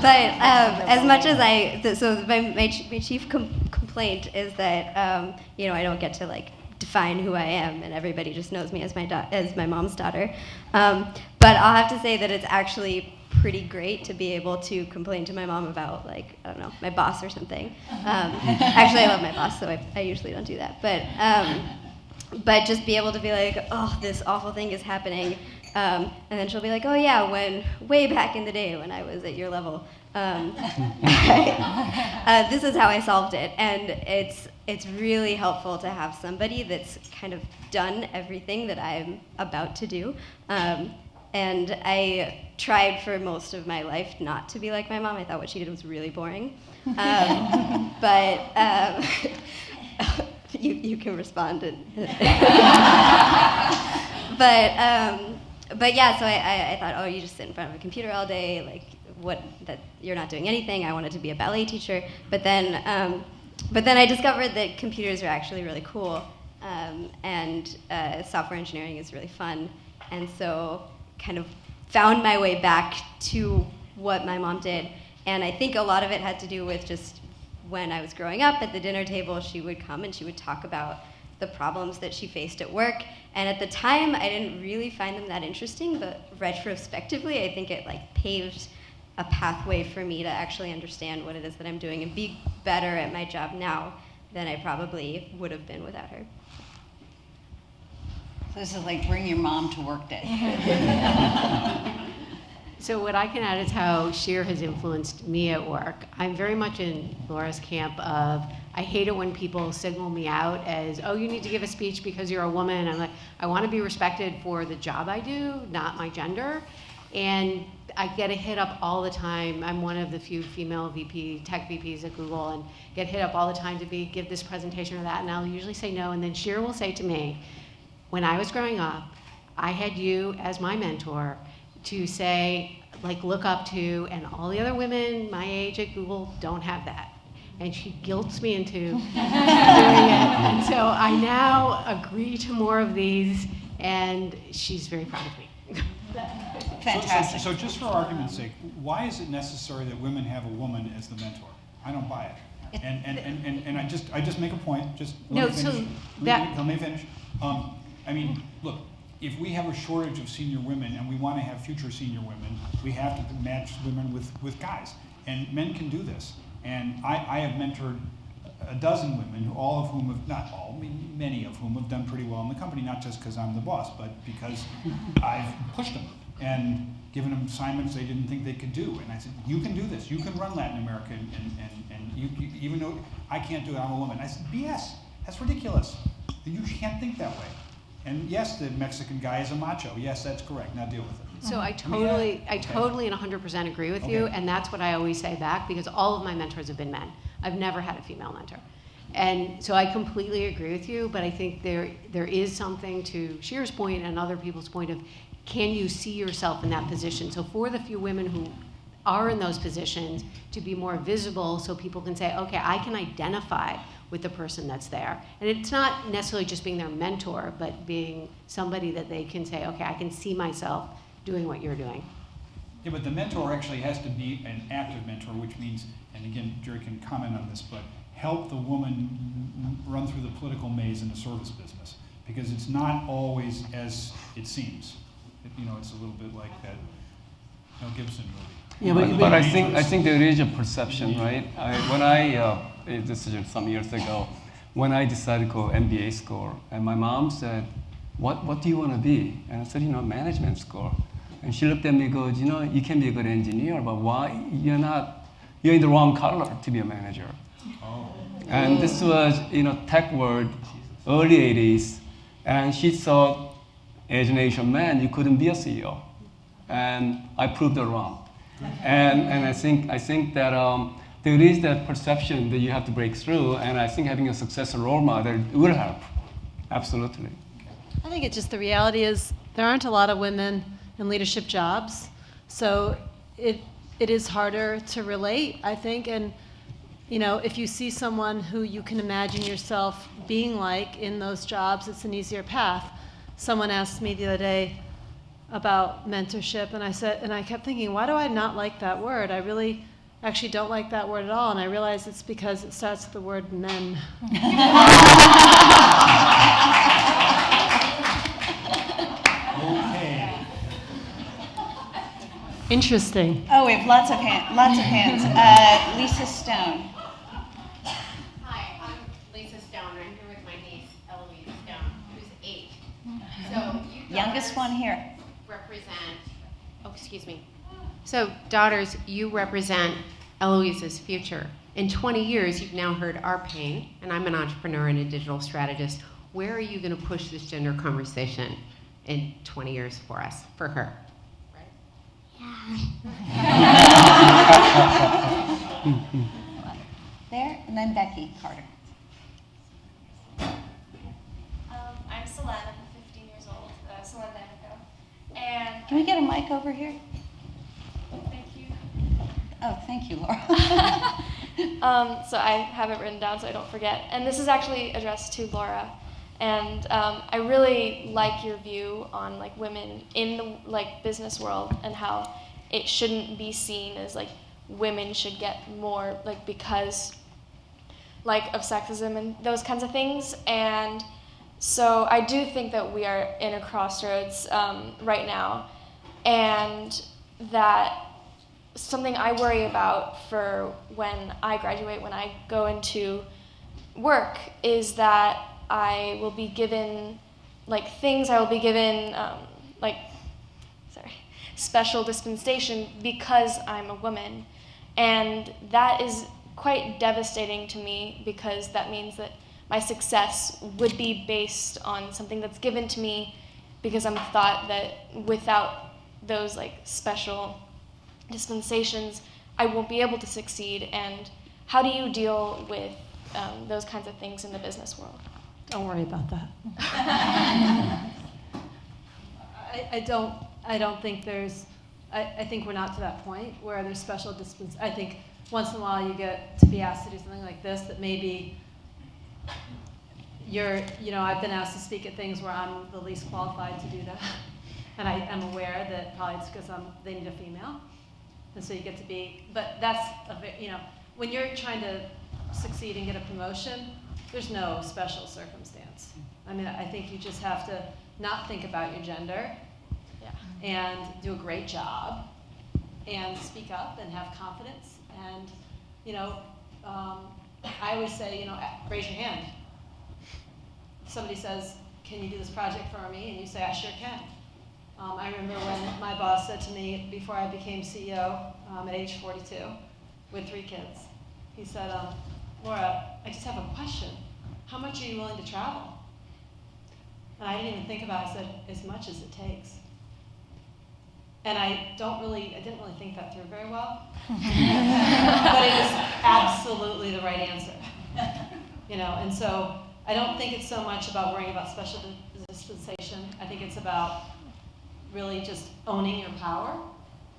as much as my chief complaint is that I don't get to define who I am, and everybody just knows me as my mom's daughter. But I'll have to say that it's actually pretty great to be able to complain to my mom about my boss or something. Actually, I love my boss, so I usually don't do that. But just be able to be like, oh, this awful thing is happening. And then she'll be like, oh yeah, way back in the day when I was at your level, this is how I solved it. And it's really helpful to have somebody that's kind of done everything that I'm about to do. And I tried for most of my life not to be like my mom. I thought what she did was really boring. But you can respond. But yeah, so I thought, oh, you just sit in front of a computer all day, that you're not doing anything. I wanted to be a ballet teacher. But then I discovered that computers are actually really cool, and software engineering is really fun. And so kind of found my way back to what my mom did. And I think a lot of it had to do with just when I was growing up at the dinner table, she would come and she would talk about the problems that she faced at work. And at the time, I didn't really find them that interesting, but retrospectively, I think it paved a pathway for me to actually understand what it is that I'm doing and be better at my job now than I probably would have been without her. So this is like bring your mom to work day. So what I can add is how Shir has influenced me at work. I'm very much in Laura's camp of, I hate it when people signal me out as, oh, you need to give a speech because you're a woman. I'm like, I want to be respected for the job I do, not my gender. And I get hit up all the time. I'm one of the few female tech VPs at Google, and get hit up all the time to give this presentation or that, and I'll usually say no. And then Shir will say to me, when I was growing up, I had you as my mentor to say, look up to, and all the other women my age at Google don't have that. And she guilts me into doing it. And so I now agree to more of these, and she's very proud of me. Fantastic. So just for argument's sake, why is it necessary that women have a woman as the mentor? I don't buy it. And I just make a point. Just let me finish. I mean, look, if we have a shortage of senior women and we want to have future senior women, we have to match women with guys. And men can do this. And I have mentored a dozen women, who all of whom have, not all, many of whom have done pretty well in the company, not just because I'm the boss, but because I've pushed them and given them assignments they didn't think they could do. And I said, you can do this. You can run Latin America, and you even though I can't do it, I'm a woman. I said, BS. That's ridiculous. You can't think that way. And yes, the Mexican guy is a macho. Yes, that's correct. Now deal with it. So I totally and 100% agree with you, and that's what I always say back, because all of my mentors have been men. I've never had a female mentor. And so I completely agree with you, but I think there is something to Shear's point and other people's point of, can you see yourself in that position? So for the few women who are in those positions, to be more visible so people can say, okay, I can identify with the person that's there. And it's not necessarily just being their mentor, but being somebody that they can say, okay, I can see myself doing what you're doing. Yeah, but the mentor actually has to be an active mentor, which means, and again, Jerry can comment on this, but help the woman run through the political maze in the service business, because it's not always as it seems. It's a little bit like that Mel Gibson movie. Yeah, but I think there is a perception, right? This is some years ago, when I decided to go MBA school, and my mom said, what do you want to be? And I said, management school. And she looked at me and goes, you can be a good engineer, but why? You're in the wrong color to be a manager. Oh. And this was, tech world, early 80s, and she thought, as an Asian man, you couldn't be a CEO. And I proved her wrong. And I think that there is that perception that you have to break through, and I think having a successful role model will help. Absolutely. I think it's just the reality is there aren't a lot of women in leadership jobs, so it is harder to relate, I think. And if you see someone who you can imagine yourself being like in those jobs, it's an easier path. Someone asked me the other day about mentorship, and I kept thinking, why do I not like that word? I really actually don't like that word at all, and I realized it's because it starts with the word men. Okay. Interesting. Oh, we have lots of hands. Lisa Stone. Hi, I'm Lisa Stone. I'm here with my niece, Eloise Stone, who's 8. So you Youngest one here. represent, excuse me. So daughters, you represent Eloise's future. In 20 years, you've now heard our pain, and I'm an entrepreneur and a digital strategist. Where are you going to push this gender conversation in 20 years for us, for her? There, and then Becky Carter. I'm Selene, I'm 15 years old, Selene D'Amico. And Can we get a mic over here? thank you. Oh, thank you, Laura. So I have it written down so I don't forget. And this is actually addressed to Laura. And I really like your view on women in the business world, and how it shouldn't be seen as women should get more because of sexism and those kinds of things. And so I do think that we are in a crossroads right now, and that something I worry about for when I graduate, when I go into work, is that I will be given special dispensation because I'm a woman. And that is quite devastating to me, because that means that my success would be based on something that's given to me, because I'm thought that without those special dispensations, I won't be able to succeed. And how do you deal with those kinds of things in the business world? Don't worry about that. I don't think there's, I think we're not to that point where there's special dispensations. I think once in a while you get to be asked to do something like this that maybe I've been asked to speak at things where I'm the least qualified to do that. And I am aware that probably it's because they need a female. And so you get to be, but that's, when you're trying to succeed and get a promotion, there's no special circumstance. I think you just have to not think about your gender, and do a great job, and speak up and have confidence, and I always say, raise your hand. If somebody says, can you do this project for me? And you say, I sure can. I remember when my boss said to me before I became CEO at age 42 with 3 kids, he said, Laura, I just have a question. How much are you willing to travel? And I didn't even think about it. I said, as much as it takes. And I didn't really think that through very well. But it was absolutely the right answer. And so I don't think it's so much about worrying about special dispensation. I think it's about really just owning your power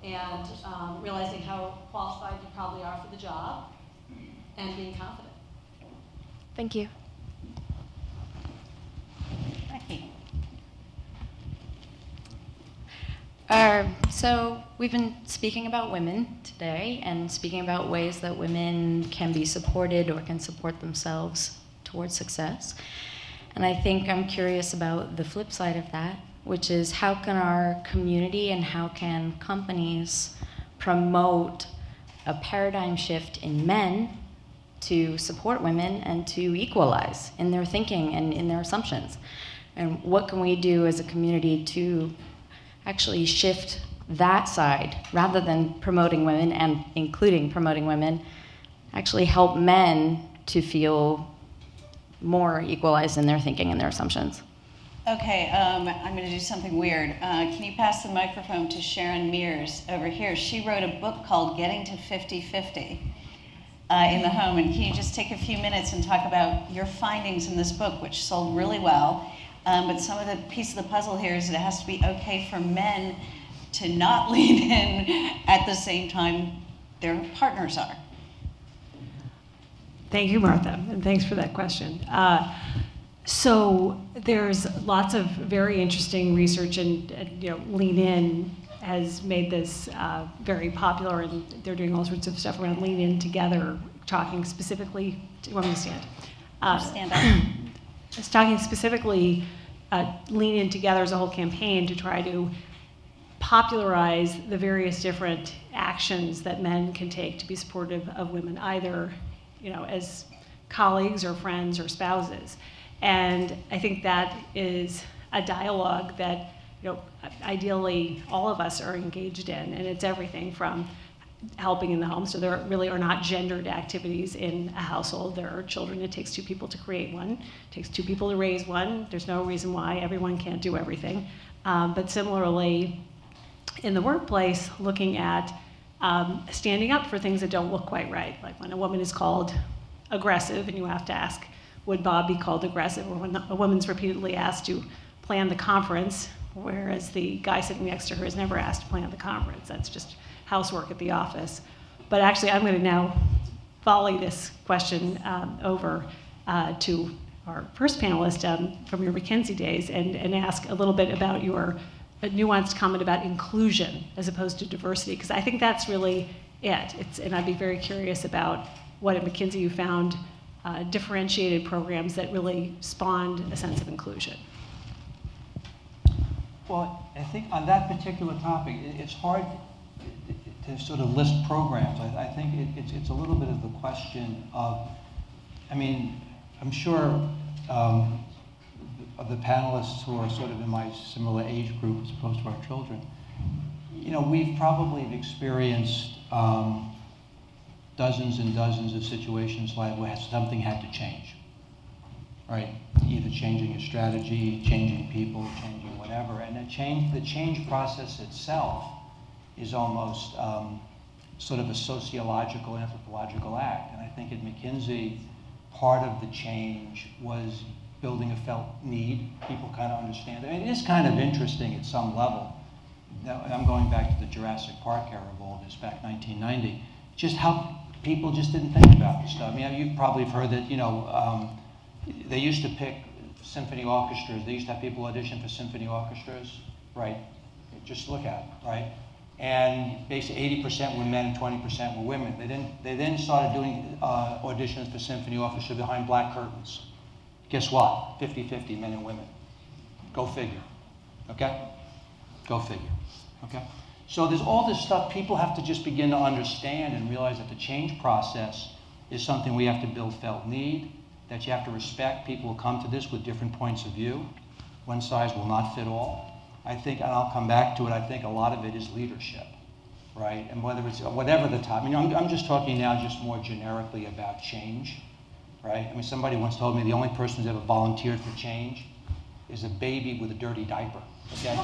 and realizing how qualified you probably are for the job and being confident. Thank you. Becky. So we've been speaking about women today and speaking about ways that women can be supported or can support themselves towards success. And I think I'm curious about the flip side of that, which is how can our community and how can companies promote a paradigm shift in men to support women and to equalize in their thinking and in their assumptions? And what can we do as a community to actually shift that side rather than promoting women and including promoting women, actually help men to feel more equalized in their thinking and their assumptions? Okay, I'm going to do something weird. Can you pass the microphone to Sharon Mears over here? She wrote a book called Getting to 50-50 in the home. And can you just take a few minutes and talk about your findings in this book, which sold really well? But some of the piece of the puzzle here is that it has to be okay for men to not lean in at the same time their partners are. Thank you, Martha, and thanks for that question. So there's lots of very interesting research, and Lean In has made this very popular, and they're doing all sorts of stuff around Lean In Together, talking specifically. Do you want me to stand? Stand up. It's talking specifically, Lean In Together as a whole campaign to try to popularize the various different actions that men can take to be supportive of women, either as colleagues or friends or spouses. And I think that is a dialogue that ideally all of us are engaged in, and it's everything from helping in the home. So there really are not gendered activities in a household. There are children. It takes 2 people to create one. It takes 2 people to raise one. There's no reason why everyone can't do everything. But similarly, in the workplace, looking at standing up for things that don't look quite right. Like when a woman is called aggressive and you have to ask, would Bob be called aggressive? Or when a woman's repeatedly asked to plan the conference, whereas the guy sitting next to her is never asked to plan the conference. That's just housework at the office. But actually, I'm going to now volley this question over to our first panelist from your McKinsey days and ask a little bit about your nuanced comment about inclusion as opposed to diversity, because I think that's really it. And I'd be very curious about what at McKinsey you found differentiated programs that really spawned a sense of inclusion. Well, I think on that particular topic, it's hard to sort of list programs. I think it's a little bit of the question of, I'm sure of the panelists who are sort of in my similar age group as opposed to our children, we've probably experienced dozens and dozens of situations like where something had to change, right? Either changing a strategy, changing people, changing whatever. And the change process itself is almost sort of a sociological, anthropological act. And I think at McKinsey, part of the change was building a felt need. People kind of understand it. It is kind of interesting at some level. Now, I'm going back to the Jurassic Park era of all this, back 1990, just how people just didn't think about this stuff. You've probably heard that, they used to pick symphony orchestras. They used to have people audition for symphony orchestras, right? Just look at it, right? And basically 80% were men and 20% were women. They then started doing auditions for symphony orchestra behind black curtains. Guess what? 50-50 men and women. Go figure, okay? Go figure, okay? So there's all this stuff people have to just begin to understand and realize that the change process is something we have to build felt need, that you have to respect. People will come to this with different points of view. One size will not fit all. I think, and I'll come back to it, I think a lot of it is leadership, right? And whether it's, whatever the topic, I mean, I'm just talking now just more generically about change, right? I mean, somebody once told me the only person who's ever volunteered for change is a baby with a dirty diaper, okay?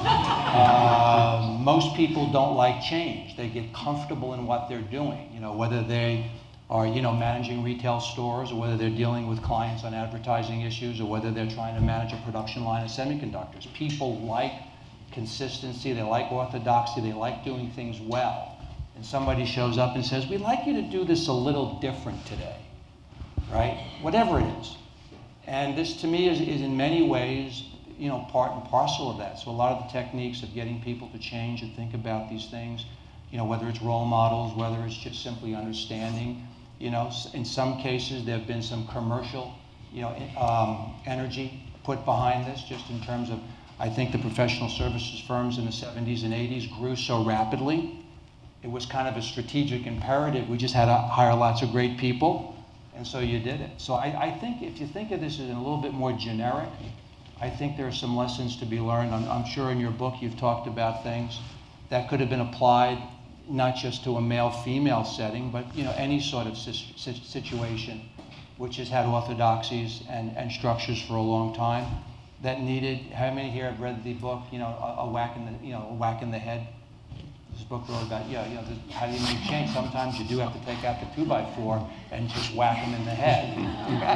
Most people don't like change. They get comfortable in what they're doing, you know, whether they are, you know, managing retail stores, or whether they're dealing with clients on advertising issues, or whether they're trying to manage a production line of semiconductors. People like consistency, they like orthodoxy, they like doing things well. And somebody shows up and says, we'd like you to do this a little different today, right? Whatever it is. And this, to me, is in many ways, you know, part and parcel of that. So a lot of the techniques of getting people to change and think about these things, you know, whether it's role models, whether it's just simply understanding, you know, in some cases there have been some commercial, you know, energy put behind this, just in terms of, I think the professional services firms in the 70s and 80s grew so rapidly. It was kind of a strategic imperative. We just had to hire lots of great people, and so you did it. So I think if you think of this as a little bit more generic, I think there are some lessons to be learned. I'm sure in your book you've talked about things that could have been applied not just to a male-female setting, but, you know, any sort of situation which has had orthodoxies and structures for a long time that needed. How many here have read the book, you know, a whack in the head? This book wrote about, how do you make change? Sometimes you do have to take out the 2x4 and just whack them in the head.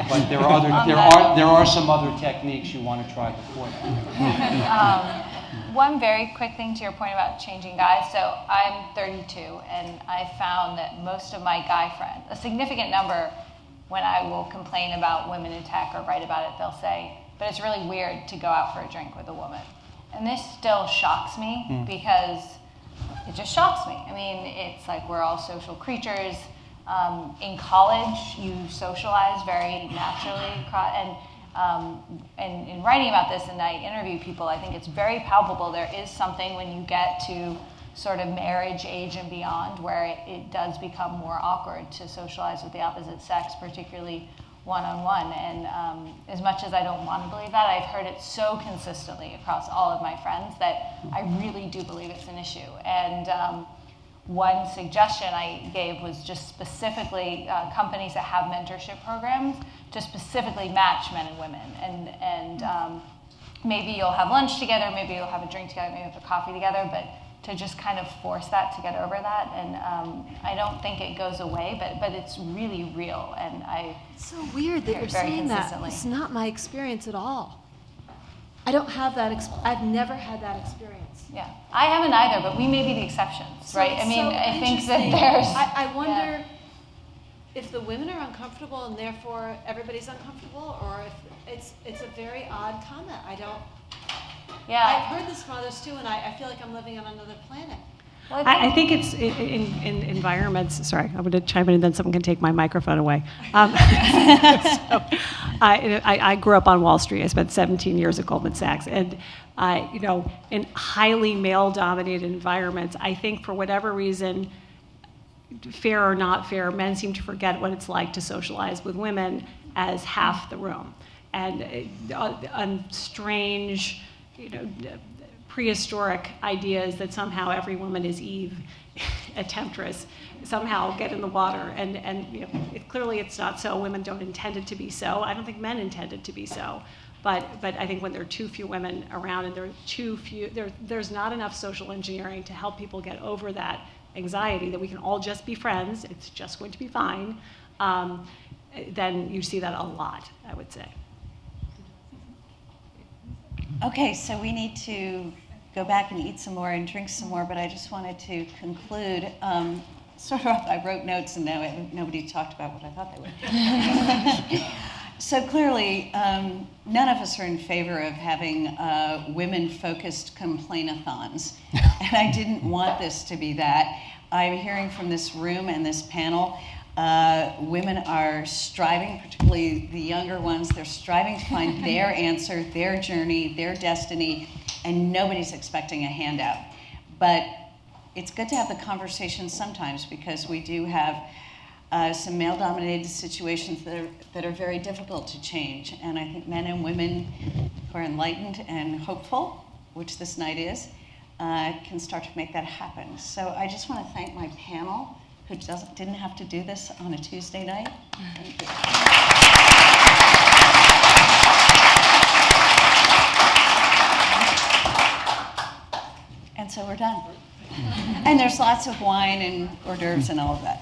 But there are some other techniques you want to try before that. One very quick thing to your point about changing guys. So I'm 32, and I found that most of my guy friends, a significant number, when I will complain about women in tech or write about it, they'll say, but it's really weird to go out for a drink with a woman. And this still shocks me because it just shocks me. I mean, it's like we're all social creatures. In college, you socialize very naturally, and in writing about this, and I interview people, I think it's very palpable. There is something when you get to sort of marriage age and beyond where it does become more awkward to socialize with the opposite sex, particularly one-on-one. And as much as I don't want to believe that, I've heard it so consistently across all of my friends that I really do believe it's an issue. And one suggestion I gave was just specifically companies that have mentorship programs to specifically match men and women. And maybe you'll have lunch together, maybe you'll have a drink together, maybe you'll have a coffee together, but to just kind of force that to get over that. And I don't think it goes away, but it's really real. And it's so weird that you're saying that. It's not my experience at all. I don't have that. I've never had that experience. Yeah, I haven't either, but we may be the exceptions, right? I mean, I think that there's. I wonder if the women are uncomfortable and therefore everybody's uncomfortable, or if it's a very odd comment. I don't. Yeah. I've heard this from others too, and I feel like I'm living on another planet. Well, I think it's in environments. Sorry, I'm going to chime in, and then someone can take my microphone away. I grew up on Wall Street. I spent 17 years at Goldman Sachs, and in highly male-dominated environments, I think for whatever reason, fair or not fair, men seem to forget what it's like to socialize with women as half the room, and strange, prehistoric ideas that somehow every woman is Eve, a temptress, somehow get in the water, and clearly it's not so. Women don't intend it to be so. I don't think men intend it to be so, but I think when there are too few women around and there are too few, there's not enough social engineering to help people get over that anxiety that we can all just be friends. It's just going to be fine. Then you see that a lot, I would say. Okay, so we need to go back and eat some more and drink some more, but I just wanted to conclude. I wrote notes and now nobody talked about what I thought they would. So clearly, none of us are in favor of having women-focused complainathons, and I didn't want this to be that. I'm hearing from this room and this panel, women are striving, particularly the younger ones, they're striving to find their answer, their journey, their destiny, and nobody's expecting a handout. But it's good to have the conversation sometimes because we do have some male-dominated situations that are very difficult to change. And I think men and women who are enlightened and hopeful, which this night is, can start to make that happen. So I just want to thank my panel, who didn't have to do this on a Tuesday night. Thank you. And so we're done. And there's lots of wine and hors d'oeuvres and all of that.